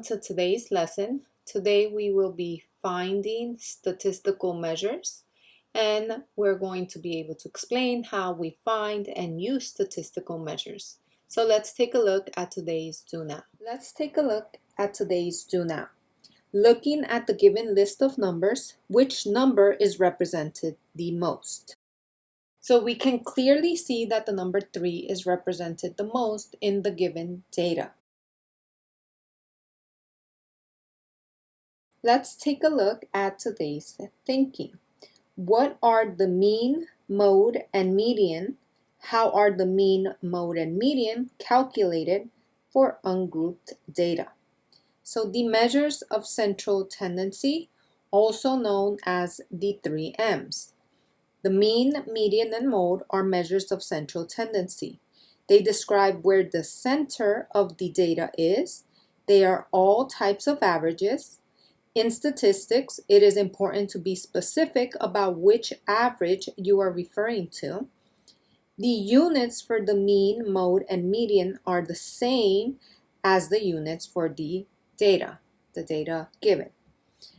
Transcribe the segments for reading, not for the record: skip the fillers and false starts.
on to today's lesson. Today we will be finding statistical measures, and we're going to be able to explain how we find and use statistical measures. So let's take a look at today's Do Now. Looking at the given list of numbers, which number is represented the most? So we can clearly see that the number 3 is represented the most in the given data. Let's take a look at today's thinking. What are the mean, mode, and median? How are the mean, mode, and median calculated for ungrouped data? So the measures of central tendency, also known as the 3 M's. The mean, median, and mode are measures of central tendency. They describe where the center of the data is. They are all types of averages. In statistics, it is important to be specific about which average you are referring to. The units for the mean, mode, and median are the same as the units for the data given.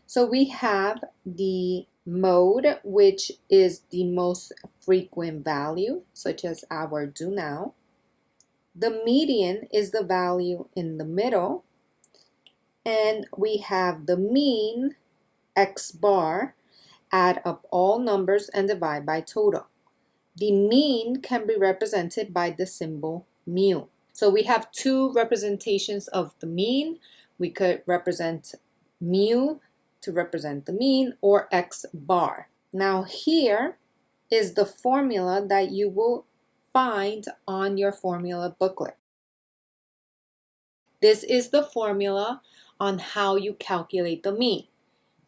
So we have the mode, which is the most frequent value, such as our do now. The median is the value in the middle. And we have the mean, x bar, add up all numbers and divide by total. The mean can be represented by the symbol mu. So we have two representations of the mean. We could represent mu to represent the mean, or x bar. Now here is the formula that you will find on your formula booklet. This is the formula on how you calculate the mean.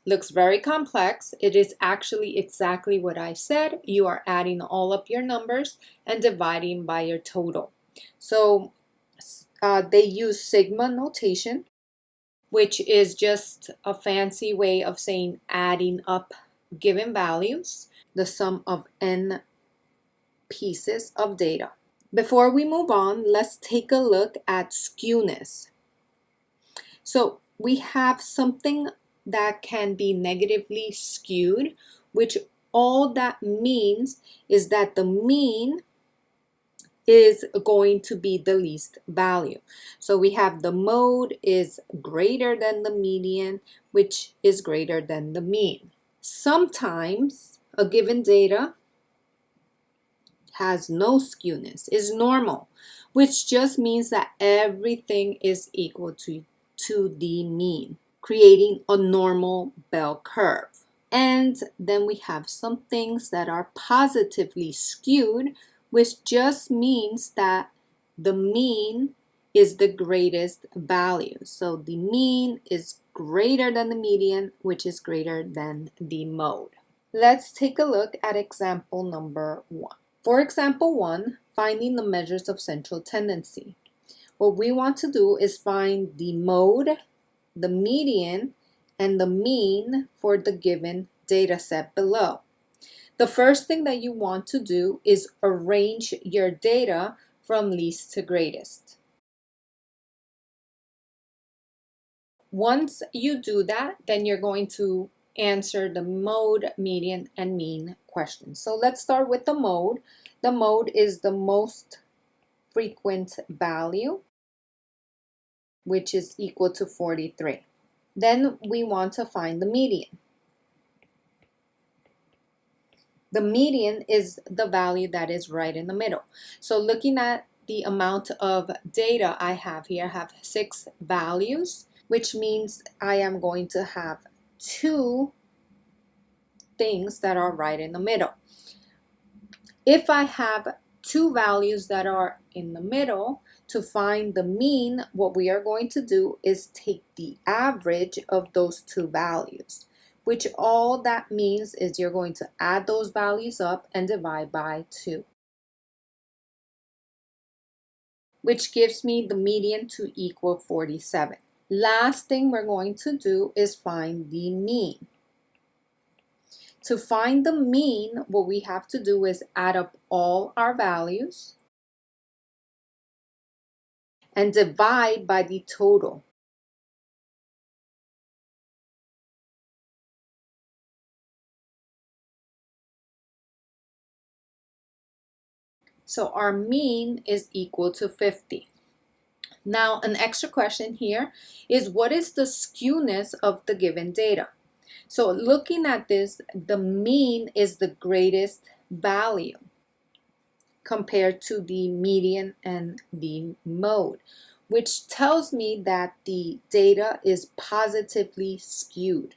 Looks very complex. It is actually exactly what I said. You are adding all up your numbers and dividing by your total. So they use sigma notation, which is just a fancy way of saying adding up given values, the sum of n pieces of data. Before we move on, let's take a look at skewness. So we have something that can be negatively skewed, which all that means is that the mean is going to be the least value. So we have the mode is greater than the median, which is greater than the mean. Sometimes a given data has no skewness, is normal, which just means that everything is equal to the mean, creating a normal bell curve. And then we have some things that are positively skewed, which just means that the mean is the greatest value. So the mean is greater than the median, which is greater than the mode. Let's take a look at example number 1. For example 1, finding the measures of central tendency. What we want to do is find the mode, the median, and the mean for the given data set below. The first thing that you want to do is arrange your data from least to greatest. Once you do that, then you're going to answer the mode, median, and mean questions. So let's start with the mode. The mode is the most frequent value, which is equal to 43. Then we want to find the median. The median is the value that is right in the middle. So looking at the amount of data I have here, I have 6 values, which means I am going to have 2 things that are right in the middle. If I have 2 values that are in the middle, to find the mean, what we are going to do is take the average of those 2 values, which all that means is you're going to add those values up and divide by 2, which gives me the median to equal 47. Last thing we're going to do is find the mean. To find the mean, what we have to do is add up all our values and divide by the total. So our mean is equal to 50. Now, an extra question here is, what is the skewness of the given data? So looking at this, the mean is the greatest value compared to the median and the mode, which tells me that the data is positively skewed.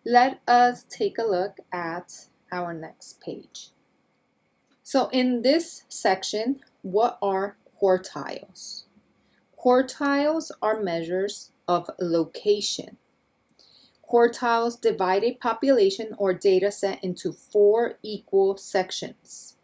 Let us take a look at our next page. So in this section, what are quartiles? Quartiles are measures of location. Quartiles divide a population or data set into 4 equal sections.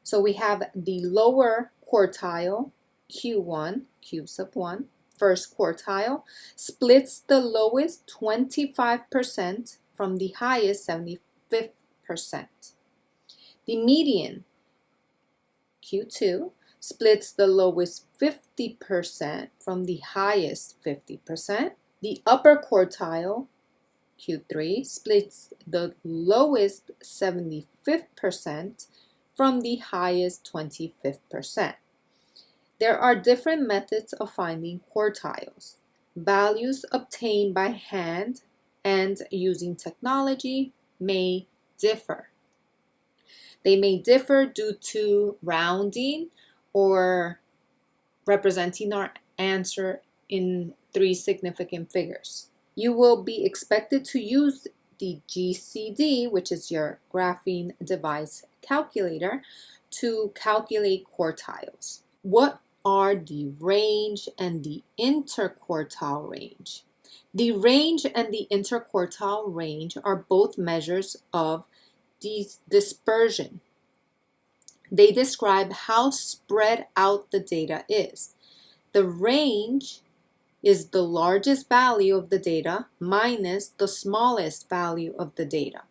So we have the lower quartile, Q1, Q sub 1, first quartile, splits the lowest 25% from the highest 75th percent. The median, Q2, splits the lowest 50% from the highest 50%. The upper quartile, Q3, splits the lowest 75th percent from the highest 25th percent. There are different methods of finding quartiles. Values obtained by hand and using technology may differ. They may differ due to rounding or representing our answer in 3 significant figures. You will be expected to use the GCD, which is your graphing device calculator, to calculate quartiles. What are the range and the interquartile range? The range and the interquartile range are both measures of dispersion. They describe how spread out the data is. The range is the largest value of the data minus the smallest value of the data.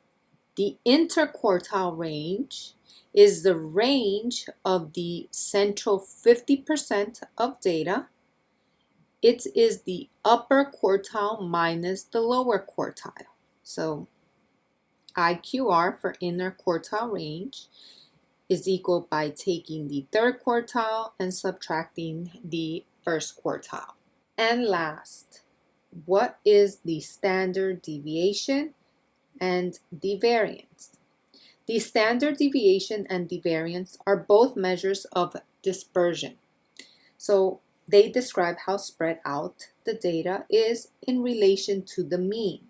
The interquartile range is the range of the central 50% of data. It is the upper quartile minus the lower quartile. So IQR for interquartile range is equal by taking the third quartile and subtracting the first quartile. And last, what is the standard deviation and the variance? The standard deviation and the variance are both measures of dispersion. So they describe how spread out the data is in relation to the mean.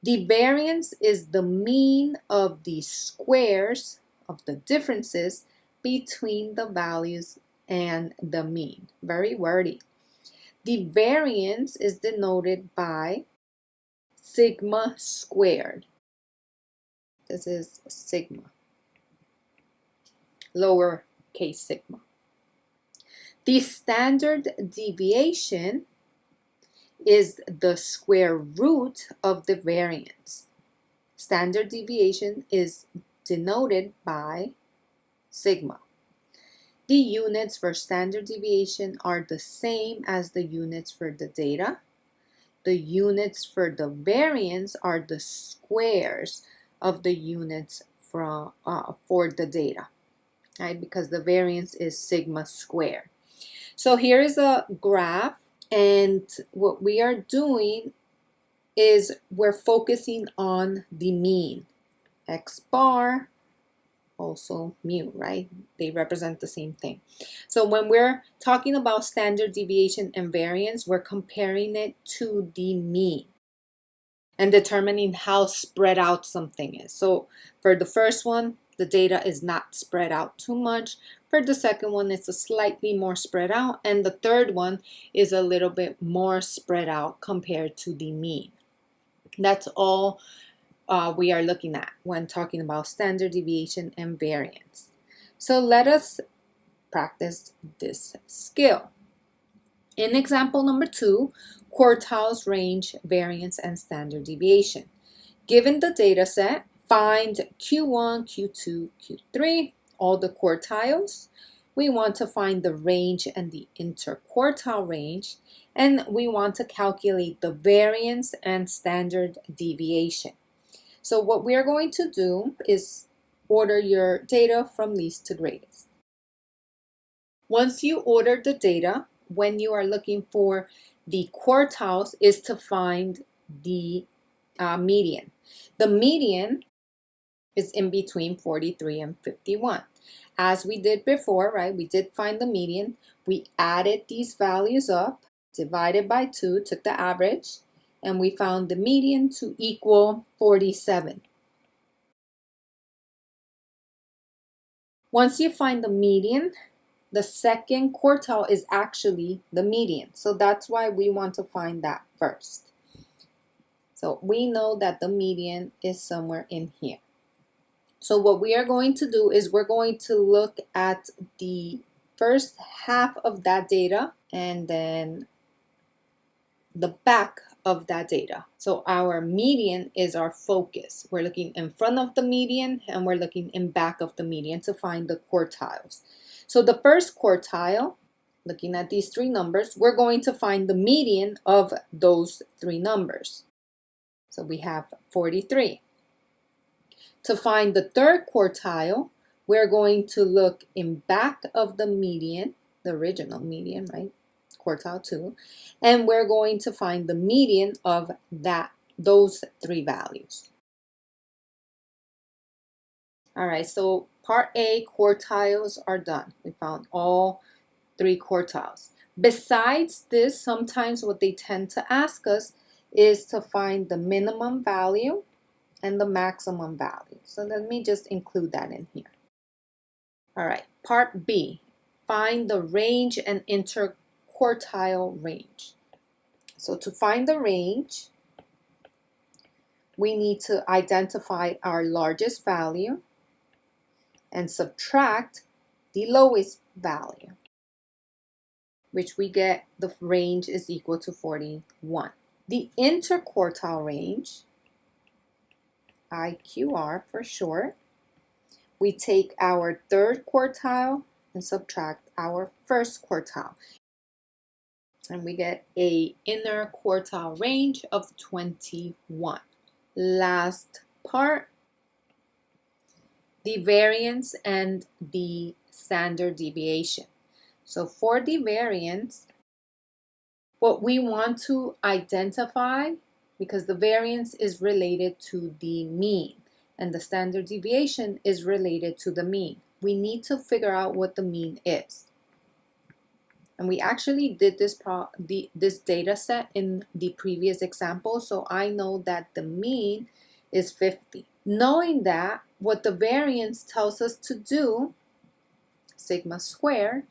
The variance is the mean of the squares of the differences between the values and the mean. Very wordy. The variance is denoted by sigma squared. This is sigma, lowercase sigma. The standard deviation is the square root of the variance. Standard deviation is denoted by sigma. The units for standard deviation are the same as the units for the data. The units for the variance are the squares of the units for the data, right? Because the variance is sigma squared. So here is a graph, and what we are doing is we're focusing on the mean. X bar, also mu, right? They represent the same thing. So when we're talking about standard deviation and variance, we're comparing it to the mean and determining how spread out something is. So for the first one, the data is not spread out too much. For the second one, it's a slightly more spread out. And the third one is a little bit more spread out compared to the mean. That's all we are looking at when talking about standard deviation and variance. So let us practice this skill. In example number 2, quartiles, range, variance, and standard deviation. Given the data set, find Q1, Q2, Q3, all the quartiles, we want to find the range and the interquartile range, and we want to calculate the variance and standard deviation. So what we are going to do is order your data from least to greatest. Once you order the data, when you are looking for the quartiles is to find the median. The median is in between 43 and 51. As we did before, right, we did find the median. We added these values up, divided by 2, took the average, and we found the median to equal 47. Once you find the median, the second quartile is actually the median. So that's why we want to find that first. So we know that the median is somewhere in here. So what we are going to do is we're going to look at the first half of that data and then the back of that data. So our median is our focus. We're looking in front of the median and we're looking in back of the median to find the quartiles. So the first quartile, looking at these three numbers, we're going to find the median of those three numbers. So we have 43. To find the third quartile, we're going to look in back of the median, the original median, right? Quartile 2, and we're going to find the median of those three values. All right, so part A, quartiles are done. We found all three quartiles. Besides this, sometimes what they tend to ask us is to find the minimum value and the maximum value. So let me just include that in here. All right, part B, find the range and interquartile range. So to find the range, we need to identify our largest value and subtract the lowest value, which we get the range is equal to 41. The interquartile range, IQR for short, we take our third quartile and subtract our first quartile. And we get a inner quartile range of 21. Last part, the variance and the standard deviation. So for the variance, what we want to identify, because the variance is related to the mean and the standard deviation is related to the mean, we need to figure out what the mean is. And we actually did this data set in the previous example, so I know that the mean is 50. Knowing that, what the variance tells us to do, sigma squared,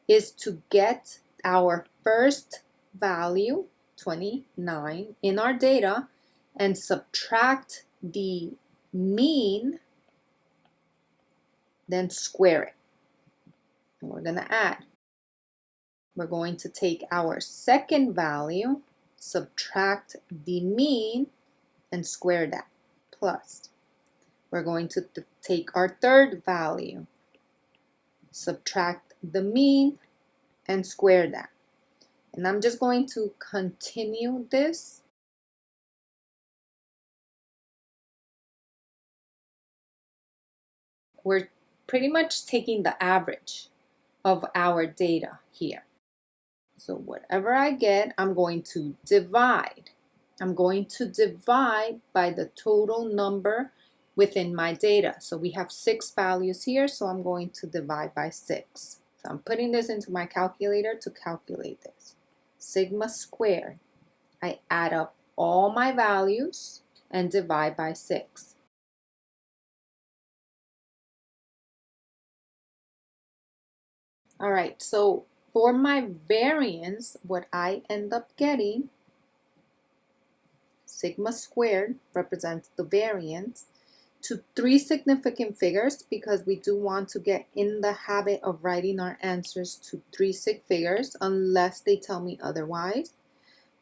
is to get our first value, 29, in our data and subtract the mean, then square it. And we're going to add. We're going to take our second value, subtract the mean, and square that, plus. We're going to take our third value, subtract the mean, and square that. And I'm just going to continue this. We're pretty much taking the average of our data here. So whatever I get, I'm going to divide. I'm going to divide by the total number within my data. So we have 6 values here, so I'm going to divide by 6. So I'm putting this into my calculator to calculate this. Sigma squared. I add up all my values and divide by 6. All right, so for my variance, what I end up getting, sigma squared represents the variance, to 3 significant figures, because we do want to get in the habit of writing our answers to 3 sig figures unless they tell me otherwise,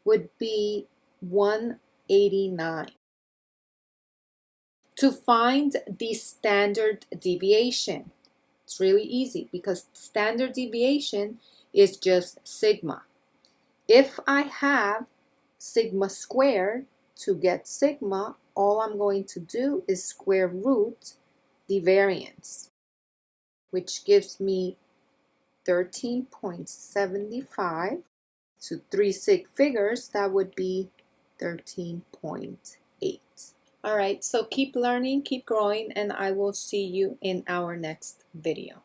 would be 189. To find the standard deviation, It's really easy because standard deviation is just sigma. If I have sigma squared, to get sigma, all I'm going to do is square root the variance, which gives me 13.75. To 3 sig figures, that would be 13.8. All right, so keep learning, keep growing, and I will see you in our next video.